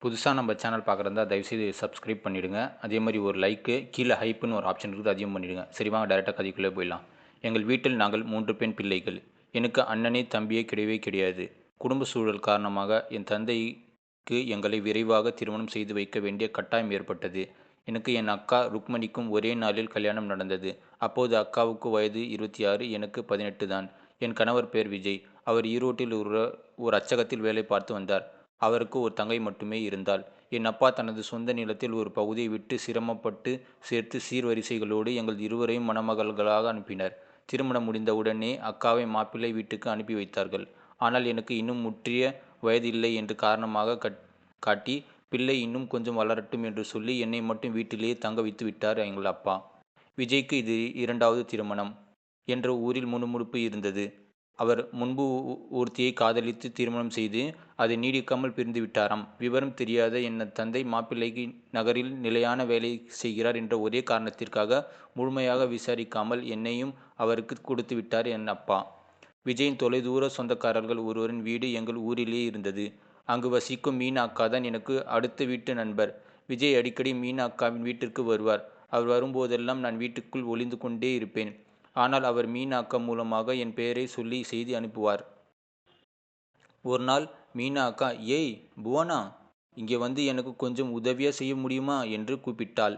புதுசா நம்ம சேனல் பார்க்குறதா தயவுசெய்து சப்ஸ்கிரைப் பண்ணிடுங்க. அதே மாரி ஒரு லைக்கு, கீழ ஹைப்ன்னு ஒரு ஆப்ஷன் இருக்குது. அதையும் பண்ணிடுங்க. சரி வாங்க டைரக்ட்டா கதைக்குள்ளே போயிடலாம். எங்கள் வீட்டில் நாங்கள் 3 பெண் பிள்ளைகள். எனக்கு அண்ணனே, தம்பியே கிடையவே கிடையாது. குடும்ப சூழல் காரணமாக என் தந்தைக்கு எங்களை விரைவாக திருமணம் செய்து வைக்க வேண்டிய கட்டாயம் ஏற்பட்டது. எனக்கு என் அக்கா ருக்மணிக்கும் ஒரே நாளில் கல்யாணம் நடந்தது. அப்போது அக்காவுக்கு வயது 26, எனக்கு 18 தான். என் கணவர் பெயர் விஜய். அவர் ஈரோட்டில் ஒரு அச்சகத்தில் வேலை பார்த்து வந்தார். அவருக்கு ஒரு தங்கை மட்டுமே இருந்தாள். என் அப்பா தனது சொந்த நிலத்தில் ஒரு பகுதியை விட்டு சிரமப்பட்டு சேர்த்து சீர்வரிசைகளோடு எங்கள் இருவரையும் மணமகள்களாக அனுப்பினர். திருமணம் முடிந்த உடனே அக்காவை மாப்பிள்ளை வீட்டுக்கு அனுப்பி வைத்தார்கள். ஆனால் எனக்கு இன்னும் முற்றிய வயது இல்லை என்று காரணமாக காட்டி, பிள்ளை இன்னும் கொஞ்சம் வளரட்டும் என்று சொல்லி என்னை மட்டும் வீட்டிலேயே தங்க வைத்து விட்டார் எங்கள் அப்பா. விஜய்க்கு இது 2வது திருமணம் என்ற ஊரில் முணுமுணுப்பு இருந்தது. அவர் முன்பு ஒருத்தியை காதலித்து திருமணம் செய்து அது நீடிக்காமல் பிரிந்து விட்டாராம். விவரம் தெரியாத என் தந்தை மாப்பிள்ளைக்கு நகரில் நிலையான வேலை செய்கிறார் என்ற ஒரே காரணத்திற்காக முழுமையாக விசாரிக்காமல் என்னையும் அவருக்கு கொடுத்து விட்டார் என் அப்பா. விஜயின் தொலைதூர சொந்தக்காரர்கள் ஒருவரின் வீடு எங்கள் ஊரிலேயே இருந்தது. அங்கு வசிக்கும் மீனா அக்காதான் எனக்கு அடுத்த வீட்டு நண்பர். விஜய் அடிக்கடி மீனா அக்காவின் வீட்டிற்கு வருவார். அவர் வரும்போதெல்லாம் நான் வீட்டுக்குள் ஒளிந்து கொண்டே இருப்பேன். ஆனால் அவர் மீனா அக்கா மூலமாக என் பெயரை சொல்லி செய்தி அனுப்புவார். ஒரு நாள் மீனா அக்கா, ஏய் புவனா, இங்கே வந்து எனக்கு கொஞ்சம் உதவியா செய்ய முடியுமா என்று கூப்பிட்டாள்.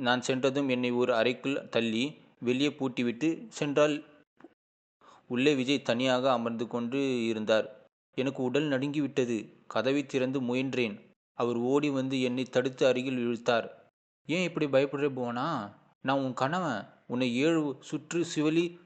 நான் சென்றதும் என்னை ஒரு அறைக்குள் தள்ளி வெளியே பூட்டிவிட்டு சென்றாள். உள்ளே விஜய் தனியாக அமர்ந்து கொண்டு இருந்தார். எனக்கு உடல் நடுங்கிவிட்டது. கதவை திறந்து முயன்றேன். அவர் ஓடி வந்து என்னை தடுத்து அருகில் இழுத்தார். ஏன் இப்படி பயப்படுற புவனா? நான் உன் கணவன். உன்னை 7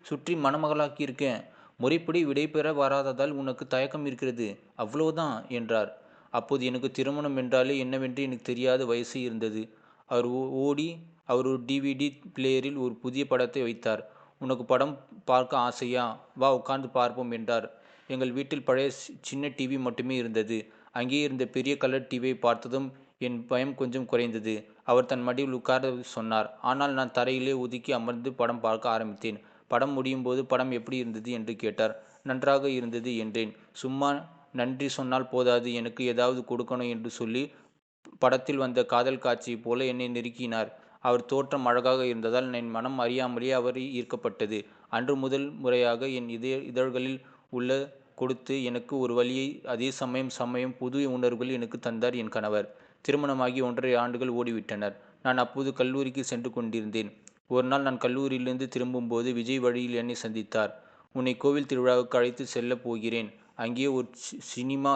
சுற்றி மணமகளாக்கியிருக்கேன். முறைப்படி விடைபெற வராததால் உனக்கு தயக்கம் இருக்கிறது. அவ்வளவுதான் என்றார். அப்போது எனக்கு திருமணம் என்றாலே என்னவென்று எனக்கு தெரியாத வயசு இருந்தது. அவர் ஓடி அவர் ஒரு டிவிடி பிளேயரில் ஒரு புதிய படத்தை வைத்தார். உனக்கு படம் பார்க்க ஆசையா? வா உட்கார்ந்து பார்ப்போம் என்றார். எங்கள் வீட்டில் பழைய சின்ன டிவி மட்டுமே இருந்தது. அங்கே இருந்த பெரிய கலர் டிவியை பார்த்ததும் என் பயம் கொஞ்சம் குறைந்தது. அவர் தன் மடியில் உட்கார சொன்னார். ஆனால் நான் தரையிலே ஒதுக்கி அமர்ந்து படம் பார்க்க ஆரம்பித்தேன். படம் முடியும் போது படம் எப்படி இருந்தது என்று கேட்டார். நன்றாக இருந்தது என்றேன். சும்மா நன்றி சொன்னால் போதாது, எனக்கு ஏதாவது கொடுக்கணும் என்று சொல்லி படத்தில் வந்த காதல் காட்சியைப் போல என்னை நெருக்கினார். அவர் தோற்றம் அழகாக இருந்ததால் என் மனம் அறியாமலே அவர் ஈர்க்கப்பட்டது. அன்று முதல் முறையாக என் இதழ்களில் உள்ள கொடுத்து எனக்கு ஒரு வழியை அதே சமயம் புது உணர்வுகள் எனக்கு தந்தார் என் கணவர். திருமணமாகி 1½ ஆண்டுகள் ஓடிவிட்டனர். நான் அப்போது கல்லூரிக்கு சென்று கொண்டிருந்தேன். ஒரு நாள் நான் கல்லூரியிலிருந்து திரும்பும்போது விஜய் வழியில் என்னை சந்தித்தார். உன்னை கோவில் திருவிழாவுக்கு அழைத்து செல்லப் போகிறேன். அங்கே ஒரு சினிமா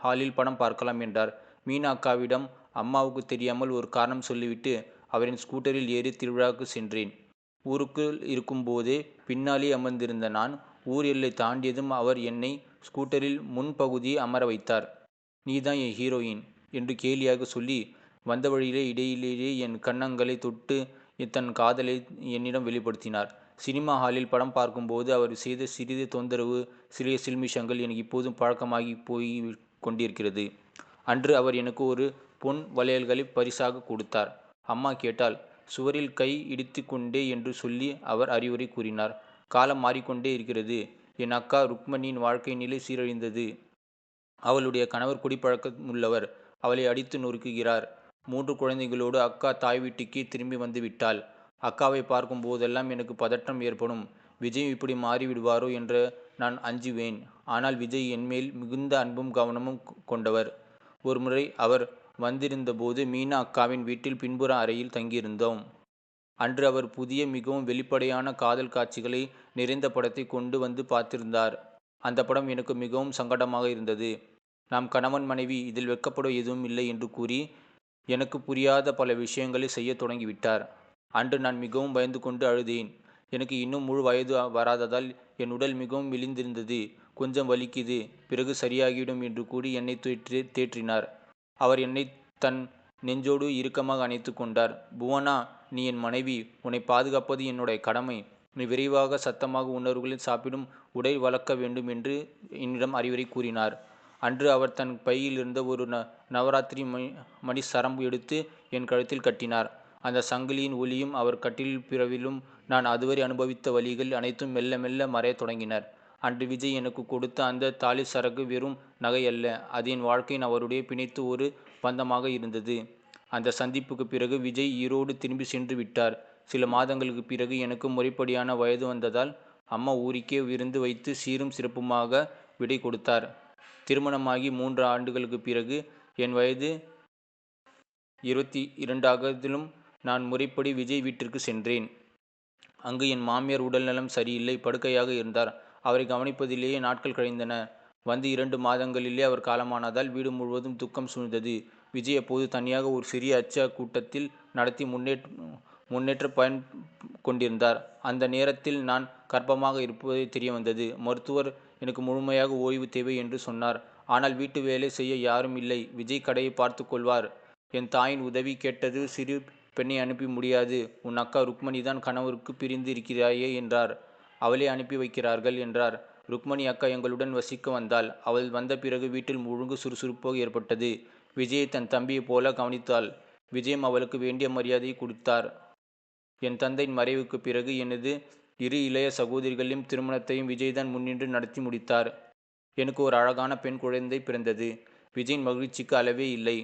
ஹாலில் படம் பார்க்கலாம் என்றார். மீனா அக்காவிடம் அம்மாவுக்கு தெரியாமல் ஒரு காரணம் சொல்லிவிட்டு அவரின் ஸ்கூட்டரில் ஏறி திருவிழாவுக்கு சென்றேன். ஊருக்குள் இருக்கும்போதே பின்னாலே அமர்ந்திருந்த நான் ஊர் எல்லை தாண்டியதும் அவர் என்னை ஸ்கூட்டரில் முன்பகுதியை அமர வைத்தார். நீதான் என் ஹீரோயின் என்று கேலியாக சொல்லி வந்த வழியிலே இடையிலேயே என் கன்னங்களை தொட்டு தன் காதலை என்னிடம் வெளிப்படுத்தினார். சினிமா ஹாலில் படம் பார்க்கும்போது அவர் செய்த சிறிது தொந்தரவு, சிறிய சில்மிஷங்கள் எனக்கு இப்போதும் பழக்கமாகி போய் கொண்டிருக்கிறது. அன்று அவர் எனக்கு ஒரு பொன் வளையல்களை பரிசாக கொடுத்தார். அம்மா கேட்டால், சுவரில் கை இடித்து கொண்டே என்று சொல்லி அவர் அறிவுரை கூறினார். காலம் மாறிக்கொண்டே இருக்கிறது. என் அக்கா ருக்மணியின் வாழ்க்கை நிலை சீரழிந்தது. அவளுடைய கணவர் குடிப்பழக்கமுள்ளவர். அவளை அடித்து நொறுக்குகிறார். 3 குழந்தைகளோடு அக்கா தாய் வீட்டுக்கே திரும்பி வந்து விட்டாள். அக்காவை பார்க்கும் போதெல்லாம் எனக்கு பதற்றம் ஏற்படும். விஜய் இப்படி மாறிவிடுவாரோ என்று நான் அஞ்சுவேன். ஆனால் விஜய் என்மேல் மிகுந்த அன்பும் கவனமும் கொண்டவர். ஒருமுறை அவர் வந்திருந்தபோது மீனா அக்காவின் வீட்டில் பின்புற அறையில் தங்கியிருந்தோம். அன்று அவர் புதிய மிகவும் வெளிப்படையான காதல் காட்சிகளை நிறைந்த படத்தை கொண்டு வந்து பார்த்திருந்தார். அந்த படம் எனக்கு மிகவும் சங்கடமாக இருந்தது. நாம் கணவன் மனைவி, இதில் வெட்கப்பட எதுவும் இல்லை என்று கூறி எனக்கு புரியாத பல விஷயங்களை செய்ய தொடங்கிவிட்டார். அன்று நான் மிகவும் பயந்து கொண்டு அழுதேன். எனக்கு இன்னும் முழு வயது வராததால் என் உடல் மிகவும் மெலிந்திருந்தது. கொஞ்சம் வலிக்குது, பிறகு சரியாகிவிடும் என்று கூறி என்னை தேற்றினார். அவர் என்னை தன் நெஞ்சோடு இறுக்கமாக அணைத்து கொண்டார். புவனா, நீ என் மனைவி. உன்னை பாதுகாப்பது என்னுடைய கடமை. நீ விரைவாக சத்தமாக உணர்வுகளில் சாப்பிடும் உடை வளர்க்க வேண்டும் என்று என்னிடம் அறிவுரை கூறினார். அன்று அவர் தன் பையிலிருந்த ஒரு நவராத்திரி மணி சரம் எடுத்து என் கழுத்தில் கட்டினார். அந்த சங்கிலியின் ஒளியும் அவர் கட்டிலில் பிறவிலும் நான் அதுவரை அனுபவித்த வலிகள் அனைத்தும் மெல்ல மெல்ல மறையத் தொடங்கினர். அன்று விஜய் எனக்கு கொடுத்த அந்த தாலி சரகு வெறும் நகை அல்ல, அது என் வாழ்க்கையின் அவருடைய பிணைத்து ஒரு பந்தமாக இருந்தது. அந்த சந்திப்புக்கு பிறகு விஜய் ஈரோடு திரும்பி சென்று விட்டார். சில மாதங்களுக்கு பிறகு எனக்கு முறைப்படியான வயது வந்ததால் அம்மா ஊருக்கே விருந்து வைத்து சீரும் சிறப்புமாக விடை கொடுத்தார். திருமணமாகி 3 ஆண்டுகளுக்கு பிறகு என் வயது 22 ஆகதிலும் நான் முறைப்படி விஜய் வீட்டிற்கு சென்றேன். அங்கு என் மாமியார் உடல்நலம் சரியில்லை, படுக்கையாக இருந்தார். அவரை கவனிப்பதிலேயே நாட்கள் கழிந்தன. வந்து 2 மாதங்களிலே அவர் காலமானதால் வீடு முழுவதும் துக்கம் சூழ்ந்தது. விஜய் அப்போது தனியாக ஒரு சிறிய அச்ச கூட்டத்தில் நடத்தி முன்னேற்ற பயன் கொண்டிருந்தார். அந்த நேரத்தில் நான் கர்ப்பமாக இருப்பது தெரியவந்தது. மருத்துவர் எனக்கு முழுமையாக ஓய்வு தேவை என்று சொன்னார். ஆனால் வீட்டு வேலை செய்ய யாரும் இல்லை. விஜய் கடையை பார்த்து கொள்வார். என் தாயின் உதவி கேட்டது. சிறு பெண்ணை அனுப்பி முடியாது, உன் அக்கா ருக்மணிதான் கணவருக்கு பிரிந்து இருக்கிறாயே என்றார். அவளே அனுப்பி வைக்கிறார்கள் என்றார். ருக்மணி அக்கா எங்களுடன் வசிக்க வந்தாள். அவள் வந்த பிறகு வீட்டில் ஒழுங்கு சுறுசுறுப்பாக ஏற்பட்டது. விஜயை தன் தம்பியைப் போல கவனித்தாள். விஜயம் அவளுக்கு வேண்டிய மரியாதையை கொடுத்தார். என் தந்தையின் மறைவுக்கு பிறகு எனது 2 இளைய சகோதரிகளின் திருமணத்தையும் விஜய்தான் முன்னின்று நடத்தி முடித்தார். எனக்கு ஒரு அழகான பெண் குழந்தை பிறந்தது. விஜயின் மகிழ்ச்சிக்கு அளவே இல்லை.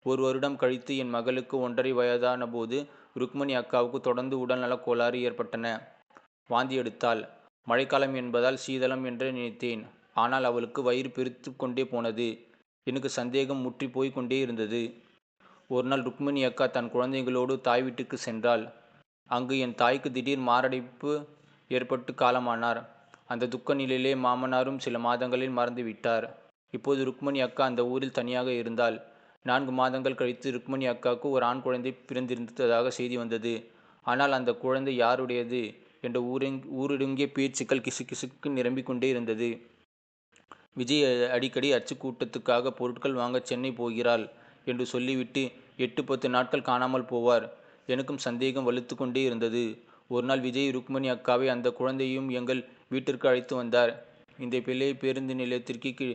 1 வருடம் கழித்து என் மகளுக்கு 1.5 வயதான போது ருக்மணி அக்காவுக்கு தொடர்ந்து உடல்நலக் கோளாறு ஏற்பட்டன. வாந்தி எடுத்தாள். மழைக்காலம் என்பதால் சீதளம் என்று நினைத்தேன். ஆனால் அவளுக்கு வயிறு பெருத்து கொண்டே போனது. எனக்கு சந்தேகம் முற்றி போய் கொண்டே இருந்தது. ஒரு நாள் ருக்மணி அக்கா தன் குழந்தைகளோடு தாய் வீட்டுக்கு சென்றாள். அங்கு என் தாய்க்கு திடீர் மாரடைப்பு ஏற்பட்டு காலமானார். அந்த துக்க நிலையிலே மாமனாரும் சில மாதங்களில் மறந்துவிட்டார். இப்போது ருக்மணி அக்கா அந்த ஊரில் தனியாக இருந்தாள். 4 மாதங்கள் கழித்து ருக்மணி அக்காவுக்கு ஒரு ஆண் குழந்தை பிறந்திருந்ததாக செய்தி வந்தது. ஆனால் அந்த குழந்தை யாருடையது என்ற ஊரடங்கிய பேச்சுக்கள் கிசுகிசுக்கு நிரம்பிக் கொண்டே இருந்தது. விஜய் அடிக்கடி அச்சு கூட்டத்துக்காக பொருட்கள் வாங்க சென்னை போகிறாள் என்று சொல்லிவிட்டு 8-10 நாட்கள் காணாமல் போவார். எனக்கும் சந்தேகம் வலுத்து கொண்டே இருந்தது. ஒரு நாள் விஜய் ருக்மணி அக்காவை அந்த குழந்தையும் எங்கள் வீட்டிற்கு அழைத்து வந்தார். இந்த பிள்ளை பேருந்து நிலையத்திற்கு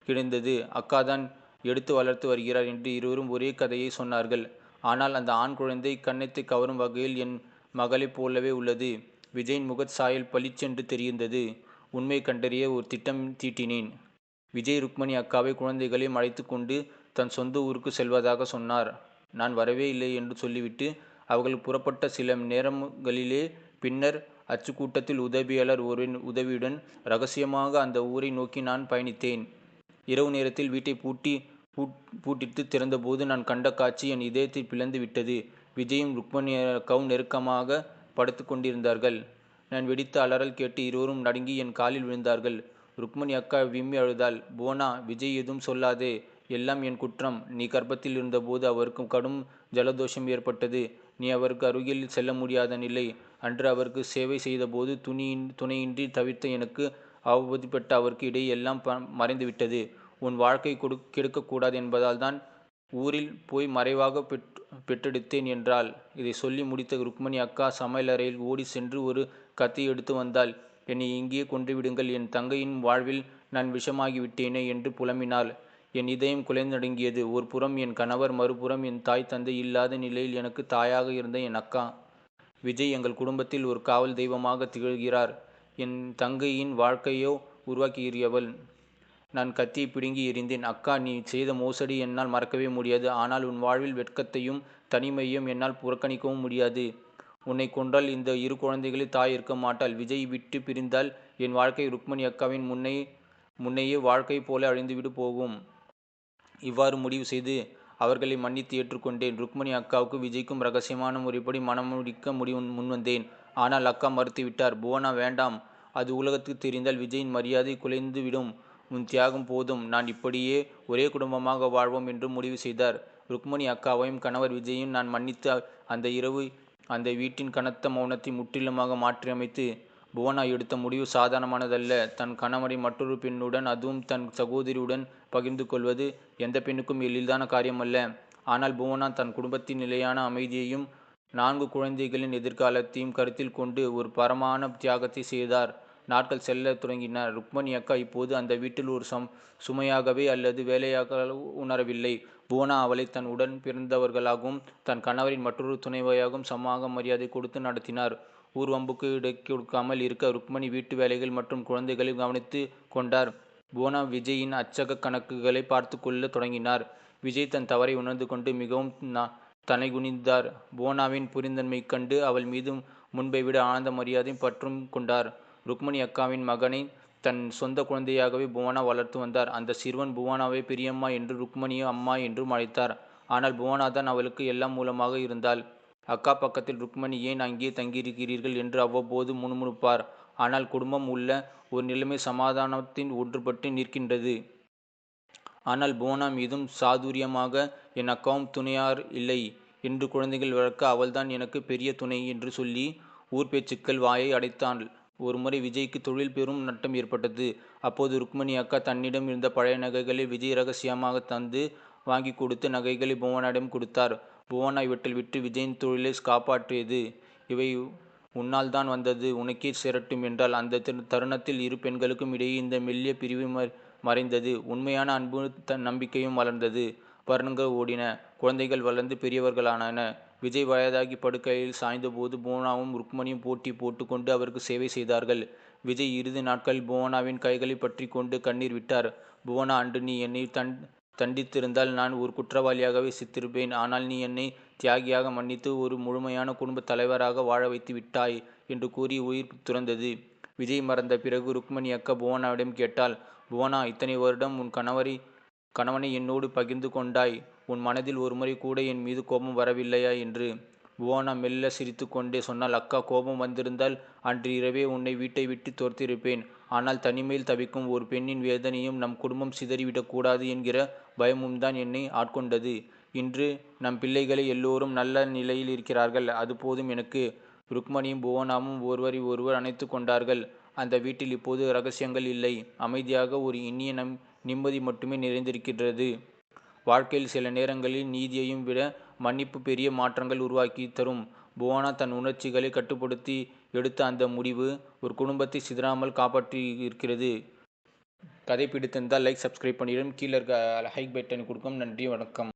கிடந்தது. அக்காதான் எடுத்து வளர்த்து வருகிறார் என்று இருவரும் ஒரே கதையை சொன்னார்கள். ஆனால் அந்த ஆண் குழந்தை கன்னத்தை கவரும் வகையில் என் மகளைப் போலவே உள்ளது. விஜயின் முகச் சாயல் பளிச்சென்று தெரிந்தது. உண்மை கண்டறிய ஒரு திட்டம் தீட்டினேன். விஜய் ருக்மணி அக்காவை குழந்தைகளையும் அழைத்து கொண்டு தன் சொந்த ஊருக்கு செல்வதாக சொன்னார். நான் வரவே இல்லை என்று சொல்லிவிட்டு அவர்கள் புறப்பட்ட சில நேரங்களிலே பின்னர் அச்சுக்கூட்டத்தில் உதவியாளர் ஒருவரின் உதவியுடன் இரகசியமாக அந்த ஊரை நோக்கி நான் பயணித்தேன். இரவு நேரத்தில் வீட்டை பூட்டிட்டு திறந்தபோது நான் கண்ட காட்சி என் இதயத்தை பிளந்து விட்டது. விஜயும் ருக்மணி அக்காவும் நெருக்கமாக படுத்து கொண்டிருந்தார்கள். நான் வெடித்த அலறல் கேட்டு இருவரும் நடுங்கி என் காலில் விழுந்தார்கள். ருக்மணி அக்கா விம்மி அழுதாள். புவனா, விஜய் எதுவும் சொல்லாதே, எல்லாம் என் குற்றம். நீ கர்ப்பத்தில் இருந்தபோது அவருக்கு கடும் ஜலதோஷம் ஏற்பட்டது. நீ அவருக்கு அருகில் செல்ல முடியாத நிலை. அன்று அவருக்கு சேவை செய்தபோது துணையின்றி தவிர்த்த எனக்கு அவதிப்பட்ட அவருக்கு இடையே எல்லாம் மறைந்துவிட்டது. உன் வாழ்க்கை கெடுக்கக்கூடாது என்பதால் தான் ஊரில் போய் மறைவாக பெற்றெடுத்தேன் என்றாள். இதை சொல்லி முடித்த ருக்மணி அக்கா சமையலறையில் ஓடி சென்று ஒரு கத்தி எடுத்து வந்தாள். என்னை இங்கேயே கொன்றுவிடுங்கள், என் தங்கையின் வாழ்வில் நான் விஷமாகிவிட்டேனே என்று புலம்பினாள். என் இதயம் குலைந்து நடுங்கியது. ஒரு புறம் என் கணவர், மறுபுறம் என் தாய் தந்தை இல்லாத நிலையில் எனக்கு தாயாக இருந்த என் அக்கா. விஜய் எங்கள் குடும்பத்தில் ஒரு காவல் தெய்வமாக திகழ்கிறார். என் தங்கையின் வாழ்க்கையோ உருவாக்கியவள். நான் கத்தியை பிடுங்கி எறிந்தேன். அக்கா, நீ செய்த மோசடி என்னால் மறக்கவே முடியாது. ஆனால் உன் வாழ்வில் வெட்கத்தையும் தனிமையையும் என்னால் புறக்கணிக்கவும் முடியாது. உன்னை கொன்றால் இந்த 2 குழந்தைகளை தாய் இருக்க மாட்டாள். விஜய் விட்டு பிரிந்தால் என் வாழ்க்கை ருக்மணி அக்காவின் முன்னையே வாழ்க்கை போல அழிந்துவிட்டு போகும். இவ்வாறு முடிவு செய்து அவர்களை மன்னித்து ஏற்றுக்கொண்டேன். ருக்மணி அக்காவுக்கு விஜய்க்கும் இரகசியமான முறைப்படி மணமுடிக்க முன்வந்தேன். ஆனால் அக்கா மறுத்துவிட்டார். புவனா, வேண்டாம். அது உலகத்துக்கு தெரிந்தால் விஜயின் மரியாதை குலைந்துவிடும். உன் தியாகம் போதும். நான் இப்படியே ஒரே குடும்பமாக வாழ்வோம் என்று முடிவு செய்தார். ருக்மணி அக்காவையும் கணவர் விஜயையும் நான் மன்னித்து அந்த இரவு அந்த வீட்டின் கனத்த மௌனத்தை முற்றிலுமாக மாற்றியமைத்து புவனா எடுத்த முடிவு சாதாரணமானதல்ல. தன் கணவனை மற்றொரு பெண்ணுடன், அதுவும் தன் சகோதரியுடன் பகிர்ந்து கொள்வது எந்த பெண்ணுக்கும் எளிதான காரியமல்ல. ஆனால் புவனா தன் குடும்பத்தின் நிலையான அமைதியையும் 4 குழந்தைகளின் எதிர்காலத்தையும் கருத்தில் கொண்டு ஒரு பரமான தியாகத்தை செய்தார். நாட்கள் செல்ல தொடங்கின. ருக்மணி அக்கா இப்போது அந்த வீட்டில் ஒரு சுமையாகவே அல்லது வேலையாக உணரவில்லை. புவனா அவளை தன் உடன் பிறந்தவர்களாகவும் தன் கணவரின் மற்றொரு துணைவையாகவும் சமமாக மரியாதை கொடுத்து நடத்தினார். ஊர்வம்புக்கு இடை கொடுக்காமல் இருக்க ருக்மணி வீட்டு வேலைகள் மற்றும் குழந்தைகளை கவனித்து கொண்டார். புவனா விஜயின் அச்சக கணக்குகளை பார்த்து கொள்ள தொடங்கினார். விஜய் தன் தவறை உணர்ந்து கொண்டு மிகவும் தலைகுனிந்தார். புவனாவின் புரிந்தன்மை கண்டு அவள் மீது முன்பை விட ஆழ்ந்த மரியாதையும் பற்றும் கொண்டார். ருக்மணி அக்காவின் மகனை தன் சொந்த குழந்தையாகவே புவனா வளர்த்து வந்தார். அந்த சிறுவன் புவனாவை பெரியம்மா என்று ருக்மணியை அம்மா என்றும் அழைத்தார். ஆனால் புவனா தான் அவளுக்கு எல்லாம் மூலமாக இருந்தாள். அக்கா பக்கத்தில் ருக்மணி ஏன் அங்கே தங்கியிருக்கிறீர்கள் என்று அவ்வப்போது முணுமுணுப்பார். ஆனால் குடும்பம் உள்ள ஒரு நிலைமை சமாதானத்தின் ஒன்றுபட்டு நிற்கின்றது. ஆனால் புவனா மீதும் சாதுரியமாக என் அக்காவும் துணையார் இல்லை என்று குழந்தைகள் வளர்க்க அவள்தான் எனக்கு பெரிய துணை என்று சொல்லி ஊர் பேச்சுக்கள் வாயை அடைத்தாள். ஒருமுறை விஜய்க்கு தொழில் பெரும் நட்டம் ஏற்பட்டது. அப்போது ருக்மணி அக்கா தன்னிடம் இருந்த பழைய நகைகளை விஜய் ரகசியமாக தந்து வாங்கி கொடுத்து நகைகளை புவனாவிடம் கொடுத்தார். புவனா இவற்றில் விட்டு விஜயின் தொழிலை காப்பாற்றியது. இவை உன்னால் தான் வந்தது, உனக்கே சேரட்டும் என்றால் அந்த தருணத்தில் இரு பெண்களுக்கும் இடையே இந்த மெல்லிய பிரிவு மறைந்தது. உண்மையான அன்பு நம்பிக்கையும் வளர்ந்தது. வருடங்கள் ஓடின. குழந்தைகள் வளர்ந்து பெரியவர்களான. விஜய் வயதாகி படுக்கையில் சாய்ந்தபோது புவனாவும் ருக்மணியும் போட்டி போட்டு கொண்டு அவருக்கு சேவை செய்தார்கள். விஜய் இறுதி நாட்களில் புவனாவின் கைகளை பற்றி கொண்டு கண்ணீர் விட்டார். புவனா, அன்று நீ என்னை தண்டித்திருந்தால் நான் ஒரு குற்றவாளியாகவே சித்திருப்பேன். ஆனால் நீ என்னை தியாகியாக மன்னித்து ஒரு முழுமையான குடும்ப தலைவராக வாழ வைத்து விட்டாய் என்று கூறி உயிர் துறந்தது. விஜய் மறந்த பிறகு ருக்மணி அக்கா புவனாவிடம் கேட்டாள். புவனா, இத்தனை வருடம் உன் கணவனை என்னோடு பகிர்ந்து கொண்டாய். உன் மனதில் ஒருமுறை கூட என் மீது கோபம் வரவில்லையா என்று. புவனா மெல்ல சிரித்து கொண்டே சொன்னாள். அக்கா, கோபம் வந்திருந்தால் அன்று இரவே உன்னை வீட்டை விட்டு துரத்தியிருப்பேன். ஆனால் தனிமையில் தவிக்கும் ஒரு பெண்ணின் வேதனையும் நம் குடும்பம் சிதறிவிடக்கூடாது என்கிற பயமும் தான் என்னை ஆட்கொண்டது. இன்று நம் பிள்ளைகளை எல்லோரும் நல்ல நிலையில் இருக்கிறார்கள். அது போதும் எனக்கு. ருக்மணியும் புவனாவும் ஒருவரை ஒருவர் அணைத்து கொண்டார்கள். அந்த வீட்டில் இப்போது ரகசியங்கள் இல்லை. அமைதியாக ஒரு இனிய நிம்மதி மட்டுமே நிறைந்திருக்கிறது. வாழ்க்கையில் சில நேரங்களில் நீதியையும் விட மன்னிப்பு பெரிய மாற்றங்கள் உருவாக்கி தரும். புவனா தன் உணர்ச்சிகளை கட்டுப்படுத்தி எடுத்த அந்த முடிவு ஒரு குடும்பத்தை சிதறாமல் காப்பாற்றி இருக்கிறது. கதை பிடித்திருந்தால் லைக், சப்ஸ்கிரைப் பண்ணிடும். கீழே இருக்க ஹைக் பட்டனை கொடுக்கும். நன்றி, வணக்கம்.